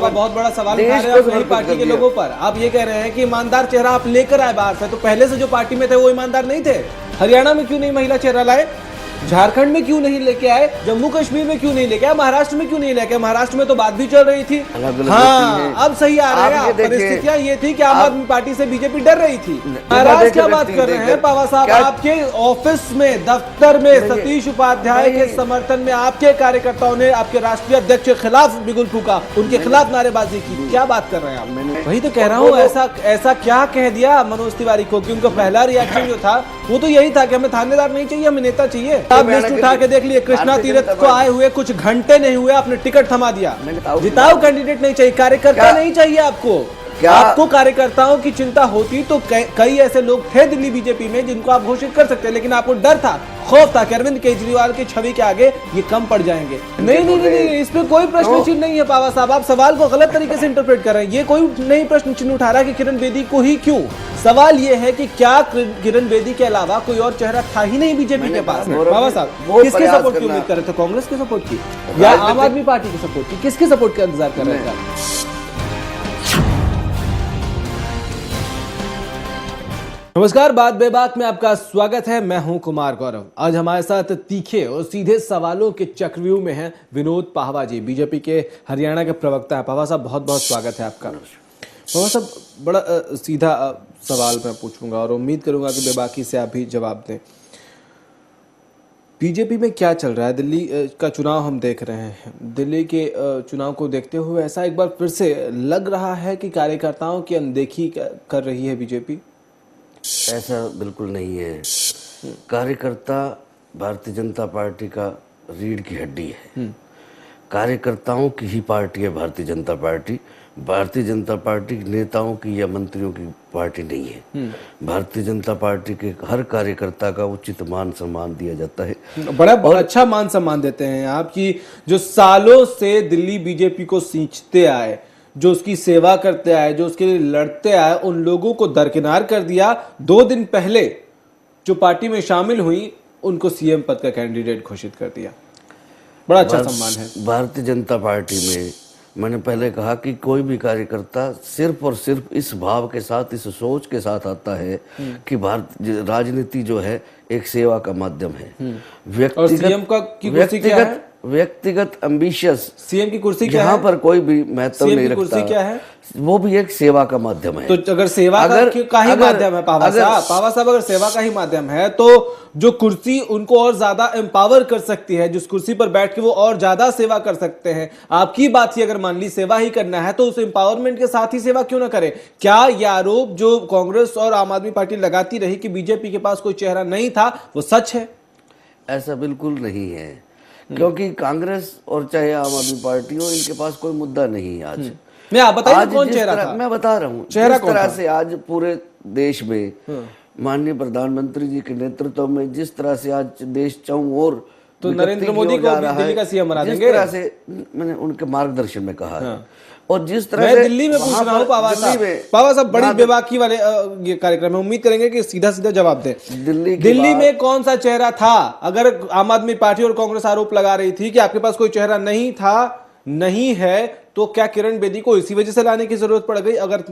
का बहुत बड़ा सवाल उठा रहे हैं आप नई पार्टी के लोगों पर। आप ये कह रहे हैं कि ईमानदार चेहरा आप लेकर आए बाहर से, तो पहले से जो पार्टी में थे वो ईमानदार नहीं थे? हरियाणा में क्यों नहीं महिला चेहरा लाए? झारखंड में क्यों नहीं लेके आए? जम्मू कश्मीर में क्यों नहीं लेके आए? महाराष्ट्र में क्यों नहीं लेके आए? महाराष्ट्र में तो बात भी चल रही थी। हाँ, अब सही आ रहा है। परिस्थितियां ये थी कि आम आदमी पार्टी से बीजेपी डर रही थी। महाराष्ट्र क्या बात कर रहे हैं पावा साहब? आपके ऑफिस में, दफ्तर में सतीश उपाध्याय के समर्थन में आपके कार्यकर्ताओं ने आपके राष्ट्रीय अध्यक्ष के खिलाफ बिगुल फूका, उनके खिलाफ नारेबाजी की। क्या बात कर रहे हैं आप? वही तो कह रहा हूँ, ऐसा क्या कह दिया मनोज तिवारी को कि उनका पहला रिएक्शन जो था वो तो यही था कि हमें थानेदार नहीं चाहिए, हमें नेता चाहिए। आप लिस्ट उठा के देख लिए, कृष्णा तीरथ को आए हुए कुछ घंटे नहीं हुए आपने टिकट थमा दिया। जिताऊ कैंडिडेट नहीं चाहिए, कार्यकर्ता नहीं चाहिए आपको। आपको कार्यकर्ताओं की चिंता होती तो कई ऐसे लोग थे दिल्ली बीजेपी में जिनको आप घोषित कर सकते, लेकिन आपको डर था, खौफ था कि अरविंद केजरीवाल की छवि के आगे ये कम पड़ जाएंगे। नहीं, इसमें कोई प्रश्न चिन्ह नहीं है पावा साहब। आप सवाल को गलत तरीके से इंटरप्रेट कर रहे हैं। ये कोई नहीं प्रश्न चिन्ह उठा रहा कि किरण बेदी को ही क्यों। सवाल ये है कि क्या किरण बेदी के अलावा कोई और चेहरा था ही नहीं बीजेपी के पास? बाबा साहब किसके सपोर्ट की उम्मीद कर रहे थे? कांग्रेस के सपोर्ट की या आम आदमी पार्टी के सपोर्ट की? किसके सपोर्ट का इंतजार कर रहे थे? नमस्कार, बात बेबाक में आपका स्वागत है। मैं हूं कुमार गौरव। आज हमारे साथ तीखे और सीधे सवालों के चक्रव्यूह में हैं विनोद पाहवा जी, बीजेपी के हरियाणा के प्रवक्ता हैं। पाहवा साहब बहुत बहुत स्वागत है आपका। पाहवा साहब, बड़ा सीधा सवाल मैं पूछूंगा और उम्मीद करूंगा कि बेबाकी से आप भी जवाब दें। बीजेपी में क्या चल रहा है? दिल्ली का चुनाव हम देख रहे हैं। दिल्ली के चुनाव को देखते हुए ऐसा एक बार फिर से लग रहा है कि कार्यकर्ताओं की अनदेखी कर रही है बीजेपी। ऐसा बिल्कुल नहीं है। कार्यकर्ता भारतीय जनता पार्टी का रीढ़ की हड्डी है। कार्यकर्ताओं की ही पार्टी है भारतीय जनता पार्टी। भारतीय जनता पार्टी नेताओं की या मंत्रियों की पार्टी नहीं है। भारतीय जनता पार्टी के हर कार्यकर्ता का उचित मान सम्मान दिया जाता है। बड़ा अच्छा मान सम्मान देते हैं आपकी, जो सालों से दिल्ली बीजेपी को सींचते आए, जो उसकी सेवा करते आए, जो उसके लिए लड़ते आए, उन लोगों को दरकिनार कर दिया। 2 दिन पहले जो पार्टी में शामिल हुई उनको सीएम पद का कैंडिडेट घोषित कर दिया। बड़ा अच्छा सम्मान है भारतीय जनता पार्टी में। मैंने पहले कहा कि कोई भी कार्यकर्ता सिर्फ और सिर्फ इस भाव के साथ, इस सोच के साथ आता है कि राजनीति जो है एक सेवा का माध्यम है। व्यक्तिगत एम्बिशियस सीएम की कुर्सी क्या है? यहाँ पर कोई भी महत्व नहीं रखता। कुर्सी क्या है? वो भी एक सेवा का माध्यम है। तो अगर सेवा का ही माध्यम है पावा साहब, अगर सेवा का ही माध्यम है तो जो कुर्सी उनको और ज्यादा एम्पावर कर सकती है, जिस कुर्सी पर बैठ के वो और ज्यादा सेवा कर सकते हैं। आपकी बात ही अगर मान ली सेवा ही करना है तो उस एम्पावरमेंट के साथ ही सेवा क्यों ना करें? क्या ये आरोप जो कांग्रेस और आम आदमी पार्टी लगाती रही कि बीजेपी के पास कोई चेहरा नहीं था, वो सच है? ऐसा बिल्कुल नहीं है, क्योंकि कांग्रेस और चाहे आम आदमी पार्टी हो, इनके पास कोई मुद्दा नहीं है आज। मैं आप बताइए कौन चेहरा था? मैं बता रहा हूँ, जिस तरह से आज पूरे देश में माननीय प्रधानमंत्री जी के नेतृत्व में जिस तरह से आज देश चारों ओर तो नरेंद्र मोदी को दिल्ली का सीएम बना देंगे। जिस तरह से मैंने उनके मार्गदर्शन में कहा है, और जिस तरह से दिल्ली में पूछ रहा हूँ पावा साहब, बड़ी बेबाकी वाले ये कार्यक्रम है, उम्मीद करेंगे कि सीधा सीधा जवाब दें। दिल्ली में कौन सा चेहरा था? अगर आम आदमी पार्टी और कांग्रेस आरोप लगा रही थी कि आपके पास कोई चेहरा नहीं था, नहीं है, तो क्या किरण बेदी को इसी वजह से लाने की जरूरत पड़ गई? अगर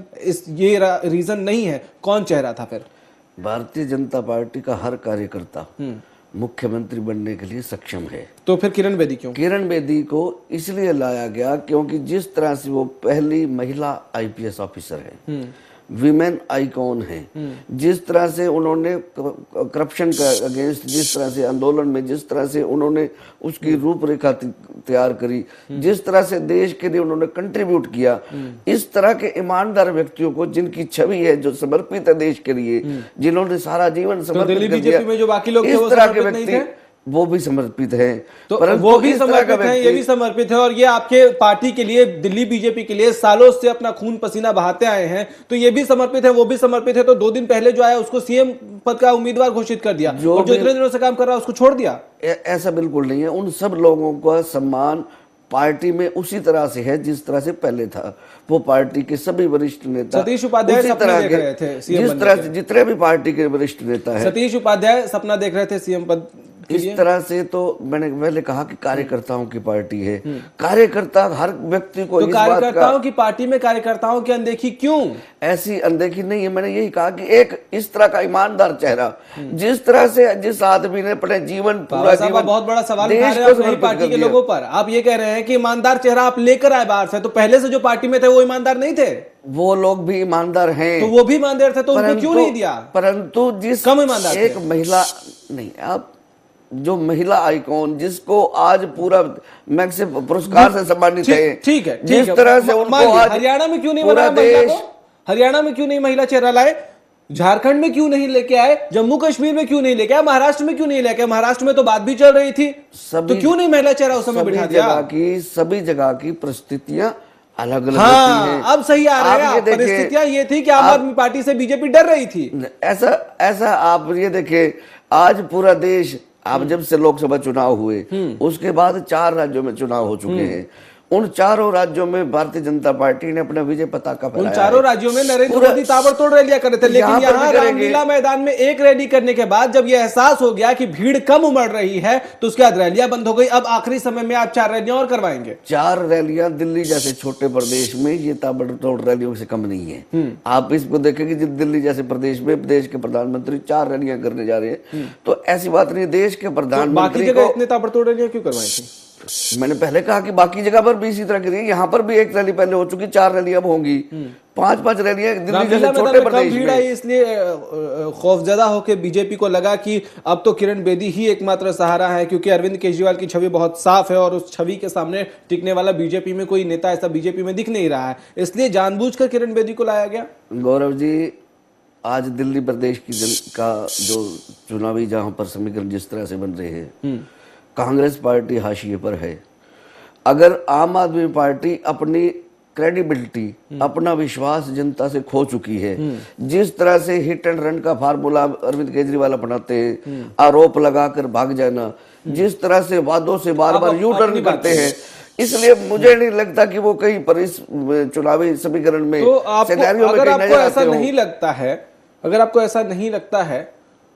ये रीजन नहीं है, कौन चेहरा था फिर? भारतीय जनता पार्टी का हर कार्यकर्ता मुख्यमंत्री बनने के लिए सक्षम है। तो फिर किरण बेदी क्यों? किरण बेदी को इसलिए लाया गया क्योंकि जिस तरह से वो पहली महिला आईपीएस ऑफिसर है, विमेन आइकॉन है, जिस तरह से उन्होंने करप्शन का अगेंस्ट, जिस तरह से आंदोलन में जिस तरह से उन्होंने उसकी रूपरेखा तैयार करी, जिस तरह से देश के लिए उन्होंने कंट्रीब्यूट किया, इस तरह के ईमानदार व्यक्तियों को जिनकी छवि है, जो समर्पित है देश के लिए, जिन्होंने सारा जीवन समर्पित कर दिया, में जो बाकी लोग इस तरह के व्यक्ति वो भी समर्पित है। तो वो भी समर्पित है, ये भी समर्पित है, और ये आपके पार्टी के लिए, दिल्ली बीजेपी के लिए सालों से अपना खून पसीना बहाते आए हैं, तो ये भी समर्पित है, वो भी समर्पित है। तो 2 दिन पहले जो आया उसको सीएम पद का उम्मीदवार घोषित कर दिया, जो इतने दिनों से काम कर रहा है उसको छोड़ दिया। ऐसा बिल्कुल नहीं है। उन सब लोगों का सम्मान पार्टी में उसी तरह से है जिस तरह से पहले था। वो पार्टी के सभी वरिष्ठ नेता सतीश उपाध्याय सपना देख रहे थे जिस तरह से जितने भी पार्टी के वरिष्ठ नेता हैं, सतीश उपाध्याय सपना देख रहे थे सीएम पद इस तरह से तो मैंने पहले कहा कि कार्यकर्ताओं की पार्टी है। कार्यकर्ता हर व्यक्ति को तो इस बात का, कार्यकर्ताओं की पार्टी में कार्यकर्ताओं की अनदेखी क्यों? ऐसी अनदेखी नहीं है। मैंने यही कहा कि एक इस तरह का ईमानदार चेहरा, जिस तरह से जिस आदमी ने अपने जीवन पूरा जीवन, बहुत बड़ा सवाल उठा देश रहे को हैं समर्पित पार्टी कर के दिया। लोगों पर। आप ये कह रहे हैं कि ईमानदार चेहरा आप लेकर आए बाहर से, तो पहले से जो पार्टी में थे वो ईमानदार नहीं थे? वो लोग भी ईमानदार हैं, तो वो भी ईमानदार थे, तो उनको क्यों नहीं दिया? परंतु जिस कम ईमानदार एक महिला नहीं, आप जो महिला आइकॉन जिसको आज पूरा मैक्स पुरस्कार से सम्मानित है, ठीक है, जिस तरह से उनको आज हरियाणा में क्यों नहीं पूरा बनाया महिला देश, को? हरियाणा में क्यों नहीं महिला चेहरा लाए? झारखंड में क्यों नहीं लेके आए? जम्मू कश्मीर में क्यों नहीं लेके आए? महाराष्ट्र में क्यों नहीं लेके आए? महाराष्ट्र में तो बात भी चल रही थी, तो क्यों नहीं महिला चेहरा उस समय बिठा दिया? सभी जगह की परिस्थितियां अलग अलग हाँ, होती हैं। अब सही आ रहा है। परिस्थितियां ये थी कि आम आदमी पार्टी से बीजेपी डर रही थी। ऐसा आप ये देखिए, आज पूरा देश, आप जब से लोकसभा चुनाव हुए उसके बाद 4 राज्यों में चुनाव हो चुके हैं। उन चारों राज्यों में भारतीय जनता पार्टी ने अपना विजय पताका फहराया। उन चारों राज्यों में नरेंद्र मोदी ताबड़तोड़ रैलियां कर रहे थे, लेकिन यहाँ रामलीला मैदान में एक रैली करने के बाद जब यह एहसास हो गया कि भीड़ कम उमड़ रही है, तो उसके बाद रैलियां बंद हो गई। अब आखिरी समय में आप 4 रैलियां और करवाएंगे। 4 रैलियां दिल्ली जैसे छोटे प्रदेश में ये ताबड़तोड़ रैलियों से कम नहीं है। आप इसको देखेंगे, दिल्ली जैसे प्रदेश में देश के प्रधानमंत्री 4 रैलियां करने जा रहे हैं, तो ऐसी बात नहीं। देश के प्रधानमंत्री बाकी जगह इतने ताबड़तोड़ रैलियां क्यों करवाई थी? मैंने पहले कहा कि बाकी जगह पर भी इसी तरह की रही, यहाँ पर भी 1 रैली पहले हो चुकी, 4 रैलियां अब होंगी, 5-5 रैलियां दिल्ली जैसे छोटे प्रदेश भीड़ आई, इसलिए खौफजदा होकर बीजेपी को लगा कि अब तो किरण बेदी ही एकमात्र सहारा है, क्योंकि अरविंद केजरीवाल की छवि बहुत साफ है और उस छवि के सामने टिकने वाला बीजेपी में कोई नेता ऐसा बीजेपी में दिख नहीं रहा है, इसलिए जानबूझकर किरण बेदी को लाया गया। गौरव जी, आज दिल्ली प्रदेश की का जो चुनावी जहां पर समीकरण जिस तरह से बन रहे हैं, कांग्रेस पार्टी हाशिए पर है। अगर आम आदमी पार्टी अपनी क्रेडिबिलिटी, अपना विश्वास जनता से खो चुकी है, जिस तरह से हिट एंड रन का फार्मूला अरविंद केजरीवाल अपनाते हैं, आरोप लगाकर भाग जाना, जिस तरह से वादों से बार बार यू टर्न करते हैं, इसलिए मुझे नहीं लगता कि वो कहीं पर इस चुनावी समीकरण में तो अगर आपको ऐसा नहीं लगता है, अगर आपको ऐसा नहीं लगता है,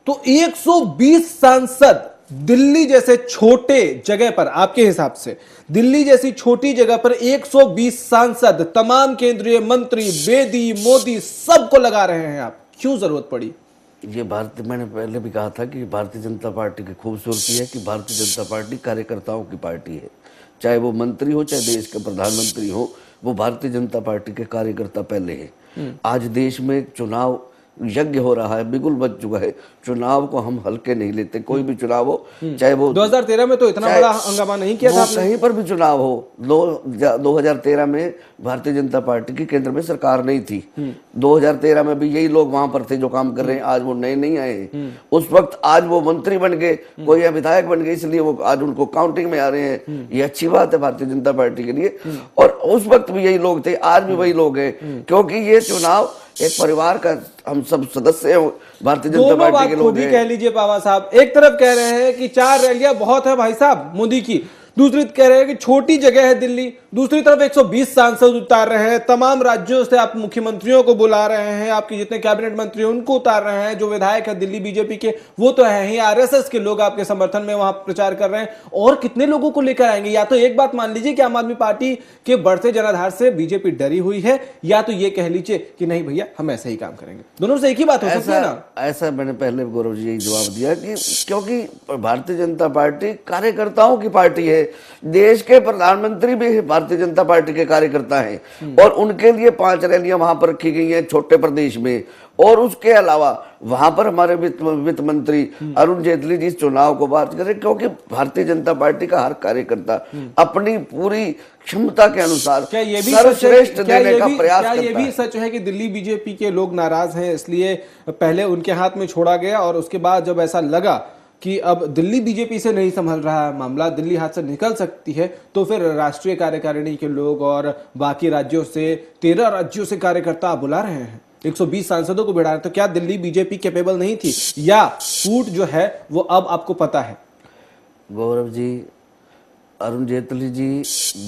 तो 120 सांसद दिल्ली जैसे छोटे जगह पर, आपके हिसाब से दिल्ली जैसी छोटी जगह पर 120 सांसद, तमाम केंद्रीय मंत्री, बेदी, मोदी, सबको लगा रहे हैं, आप क्यों जरूरत पड़ी? ये भारतीय, मैंने पहले भी कहा था कि भारतीय जनता पार्टी की खूबसूरती है कि भारतीय जनता पार्टी कार्यकर्ताओं की पार्टी है। चाहे वो मंत्री हो, चाहे देश के प्रधानमंत्री हो, वो भारतीय जनता पार्टी के कार्यकर्ता पहले हैं। आज देश में चुनाव यज्ञ हो रहा है, बिगुल बच चुका है। चुनाव को हम हल्के नहीं लेते, कोई भी चुनाव हो, चाहे वो 2013 में तो इतना बड़ा हंगामा नहीं किया था, कहीं पर भी चुनाव हो। 2013 में भारतीय जनता पार्टी की केंद्र में सरकार नहीं थी। 2013 में भी यही लोग वहां पर थे जो काम कर रहे हैं, आज वो नए नहीं आए। उस वक्त आज वो मंत्री बन गए, कोई विधायक बन गए, इसलिए वो आज उनको काउंटिंग में आ रहे हैं। ये अच्छी बात है भारतीय जनता पार्टी के लिए। और उस वक्त भी यही लोग थे, आज भी वही लोग हैं, क्योंकि ये चुनाव एक परिवार का, हम सब सदस्य हैं भारतीय जनता पार्टी के लोग हैं। कह लीजिए पावा साहब, एक तरफ कह रहे हैं कि 4 रैलियां बहुत है भाई साहब मोदी की, दूसरी कह रहे हैं कि छोटी जगह है दिल्ली, दूसरी तरफ 120 सांसद उतार रहे हैं, तमाम राज्यों से आप मुख्यमंत्रियों को बुला रहे हैं, आपके जितने कैबिनेट मंत्री उनको उतार रहे हैं, जो विधायक है दिल्ली बीजेपी के वो तो है ही, आरएसएस के लोग आपके समर्थन में वहां प्रचार कर रहे हैं, और कितने लोगों को लेकर आएंगे? या तो एक बात मान लीजिए कि आम आदमी पार्टी के बढ़ते जनाधार से बीजेपी डरी हुई है, या तो ये कह लीजिए कि नहीं भैया हम ऐसे ही काम करेंगे। दोनों से एक ही बात हो सकती है ना? ऐसा मैंने पहले गौरव जी यही जवाब दिया कि क्योंकि भारतीय जनता पार्टी कार्यकर्ताओं की पार्टी है। देश के प्रधानमंत्री भी भारतीय जनता पार्टी के कार्यकर्ता हैं, और उनके लिए 5 रैलियां वहां पर रखी गई हैं छोटे प्रदेश में। और उसके अलावा वहां पर हमारे वित्त मंत्री अरुण जेटली जी चुनाव को बात करें, क्योंकि भारतीय जनता पार्टी का हर कार्यकर्ता अपनी पूरी क्षमता के अनुसार सर्वश्रेष्ठ देने का प्रयास करता है। ये भी सच है कि दिल्ली बीजेपी के लोग नाराज हैं, इसलिए पहले उनके हाथ में छोड़ा गया, और उसके बाद जब ऐसा लगा कि अब दिल्ली बीजेपी से नहीं संभल रहा है मामला, दिल्ली हाथ से निकल सकती है, तो फिर राष्ट्रीय कार्यकारिणी के लोग और बाकी राज्यों से 13 राज्यों से कार्यकर्ता बुला रहे हैं, 120 सांसदों को बिठा रहे हैं। तो क्या दिल्ली बीजेपी कैपेबल नहीं थी, या फूट जो है वो अब आपको पता है? गौरव जी, अरुण जेटली जी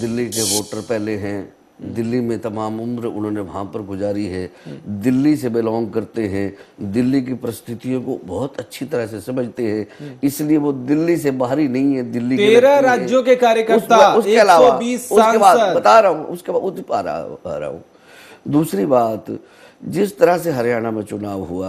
दिल्ली के वोटर पहले हैं, दिल्ली में तमाम उम्र उन्होंने वहाँ पर गुजारी है, दिल्ली से बिलोंग करते हैं, दिल्ली की परिस्थितियों को बहुत अच्छी तरह से समझते हैं, इसलिए वो दिल्ली से बाहरी नहीं है, दिल्ली के 13 राज्यों के कार्यकर्ता, उसके अलावा 120 उसके बाद सांसद। बता रहा हूँ, उसके बाद आ रहा हूँ। दूसरी बात, जिस तरह से हरियाणा में चुनाव हुआ,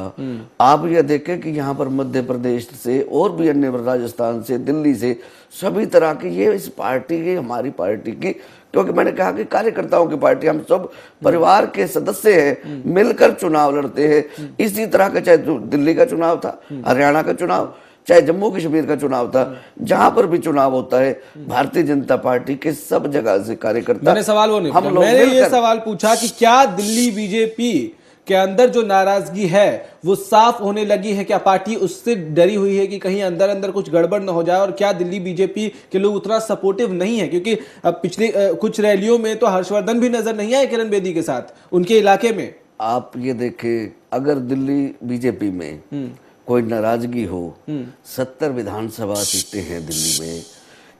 आप ये देखें कि यहाँ पर मध्य प्रदेश से और भी अन्य, राजस्थान से, दिल्ली से, सभी तरह की, ये इस पार्टी की, हमारी पार्टी की, क्योंकि मैंने कहा कि कार्यकर्ताओं की पार्टी, हम सब परिवार के सदस्य हैं, मिलकर चुनाव लड़ते हैं। इसी तरह का चाहे दिल्ली का चुनाव था, हरियाणा का चुनाव, चाहे जम्मू कश्मीर का चुनाव था, जहां पर भी चुनाव होता है, भारतीय जनता पार्टी के सब जगह से कार्यकर्ता, मैंने सवाल वो नहीं हम पूछा, लोग मैंने ये मिलकर, सवाल पूछा कि क्या दिल्ली बीजेपी के अंदर जो नाराजगी है वो साफ होने लगी है? क्या पार्टी उससे डरी हुई है कि कहीं अंदर अंदर कुछ गड़बड़ न हो जाए? और क्या दिल्ली बीजेपी के लोग उतना सपोर्टिव नहीं है? क्योंकि अब पिछले कुछ रैलियों में तो हर्षवर्धन भी नजर नहीं आए किरण बेदी के साथ उनके इलाके में। आप ये देखें, अगर दिल्ली बीजेपी में कोई नाराजगी हो, 70 विधानसभा सीटें हैं दिल्ली में,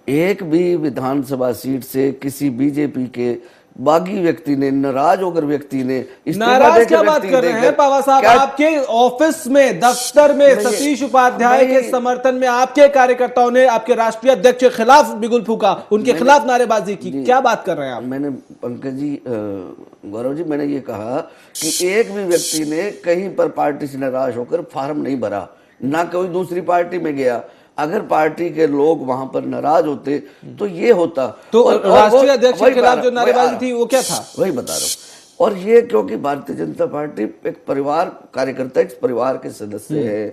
एक भी विधानसभा सीट से किसी बीजेपी के बागी व्यक्ति ने, नाराज होकर व्यक्ति ने, नाराज क्या बात कर रहे हैं पावा साहब? आपके ऑफिस में, दफ्तर में सतीश उपाध्याय के समर्थन में आपके कार्यकर्ताओं ने आपके राष्ट्रीय अध्यक्ष के खिलाफ बिगुल फूका, उनके खिलाफ नारेबाजी की, क्या बात कर रहे हैं आप? मैंने, पंकज जी, गौरव जी, मैंने ये कहा कि एक भी व्यक्ति ने कहीं पर पार्टी से नाराज होकर फार्म नहीं भरा, ना कोई दूसरी पार्टी में गया। अगर पार्टी के लोग वहां पर नाराज होते तो ये होता। तो राष्ट्रीय अध्यक्ष के खिलाफ जो नारेबाजी थी वो क्या था? वही बता रहा हूँ। और ये क्योंकि भारतीय जनता पार्टी एक परिवार, कार्यकर्ता एक परिवार के सदस्य है,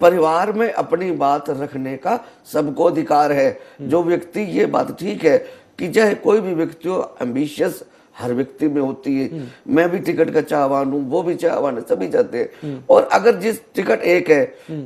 परिवार में अपनी बात रखने का सबको अधिकार है। जो व्यक्ति, ये बात ठीक है कि चाहे कोई भी व्यक्ति हो, एम्बिशियस हर व्यक्ति में होती है, मैं भी टिकट का चाहवान हूँ, वो भी चाहवान है, सभी चाहते हैं। और अगर जिस टिकट एक है,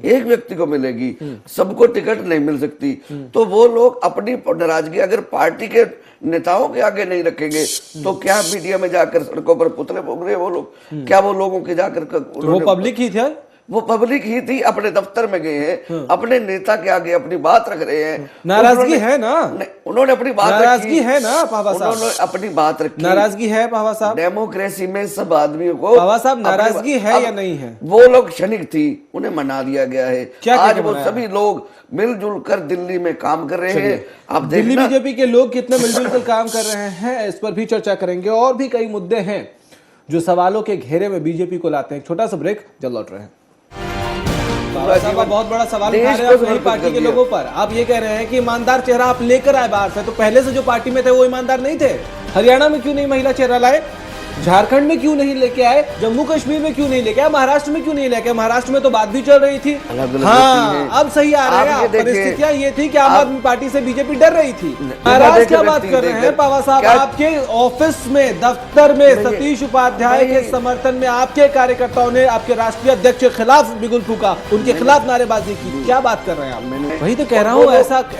एक व्यक्ति को मिलेगी, सबको टिकट नहीं मिल सकती, तो वो लोग अपनी नाराजगी अगर पार्टी के नेताओं के आगे नहीं रखेंगे तो क्या मीडिया में जाकर सड़कों पर पुतले फूंक रहे हैं वो लोग? क्या वो लोगों के जाकर वो पब्लिक ही थे, वो पब्लिक ही थी, अपने दफ्तर में गए हैं, अपने नेता के आगे अपनी बात रख रहे हैं। नाराजगी है ना? उन्होंने अपनी बात रखी, नाराजगी है ना पावा साहब? उन्होंने अपनी बात रखी, नाराजगी है पावा साहब? डेमोक्रेसी में सब आदमियों को, पावा साहब, नाराजगी है या नहीं है? वो लोग क्षणिक थी, उन्हें मना दिया गया है। आज वो सभी लोग मिलजुल कर दिल्ली में काम कर रहे हैं। आप दिल्ली बीजेपी के लोग कितने मिलजुल कर काम कर रहे हैं, इस पर भी चर्चा करेंगे। और भी कई मुद्दे हैं जो सवालों के घेरे में बीजेपी को लाते हैं। छोटा सा ब्रेक, जल्द लौट रहे हैं। बहुत बड़ा सवाल उठा रहे हैं अपनी पार्टी के लोगों पर। आप ये कह रहे हैं कि ईमानदार चेहरा आप लेकर आए बाहर से, तो पहले से जो पार्टी में थे वो ईमानदार नहीं थे? हरियाणा में क्यों नहीं महिला चेहरा लाए? झारखंड में क्यों नहीं लेके आए? जम्मू कश्मीर में क्यों नहीं लेके आए? महाराष्ट्र में क्यों नहीं लेके आए? महाराष्ट्र में तो बात भी चल रही थी। हाँ, अब सही आ रहा है। परिस्थितियां ये थी कि आम आदमी पार्टी से बीजेपी डर रही थी। नाराज क्या बात कर रहे हैं पावा साहब? आपके ऑफिस में, दफ्तर में सतीश उपाध्याय के समर्थन में आपके कार्यकर्ताओं ने आपके राष्ट्रीय अध्यक्ष के खिलाफ बिगुल फूका, उनके खिलाफ नारेबाजी की, क्या बात कर रहे हैं आप? वही तो कह रहा हूँ,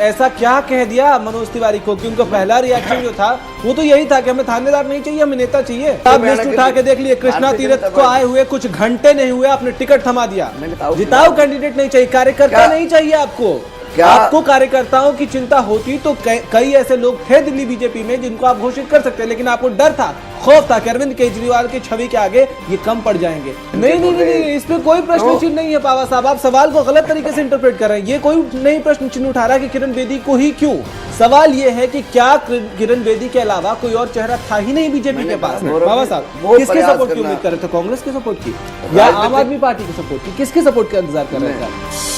ऐसा क्या कह दिया मनोज तिवारी को कि उनका पहला रिएक्शन जो था वो तो यही था कि हमें थानेदार नहीं चाहिए, हमें नेता चाहिए। आप लिस्ट उठा के देख लिए, कृष्णा तीरथ को आए हुए कुछ घंटे नहीं हुए, आपने टिकट थमा दिया। जिताऊ कैंडिडेट नहीं चाहिए, कार्यकर्ता नहीं चाहिए आपको। आपको कार्यकर्ताओं की चिंता होती तो कई ऐसे लोग थे दिल्ली बीजेपी में जिनको आप घोषित कर सकते, लेकिन आपको डर था, खौफ था कि अरविंद केजरीवाल की छवि के आगे ये कम पड़ जाएंगे। नहीं, इस पे कोई प्रश्न चिन्ह नहीं है पावा साहब। आप सवाल को गलत तरीके से इंटरप्रेट कर रहे हैं। ये कोई नहीं प्रश्न चिन्ह उठा रहा कि किरण बेदी को ही क्यों। सवाल ये है कि क्या किरण बेदी के अलावा कोई और चेहरा था ही नहीं बीजेपी के पास? बाबा साहब, किसके सपोर्ट की उम्मीद कर रहे थे? कांग्रेस के सपोर्ट की या आम आदमी पार्टी के सपोर्ट की? किसके सपोर्ट का इंतजार कर रहे थे?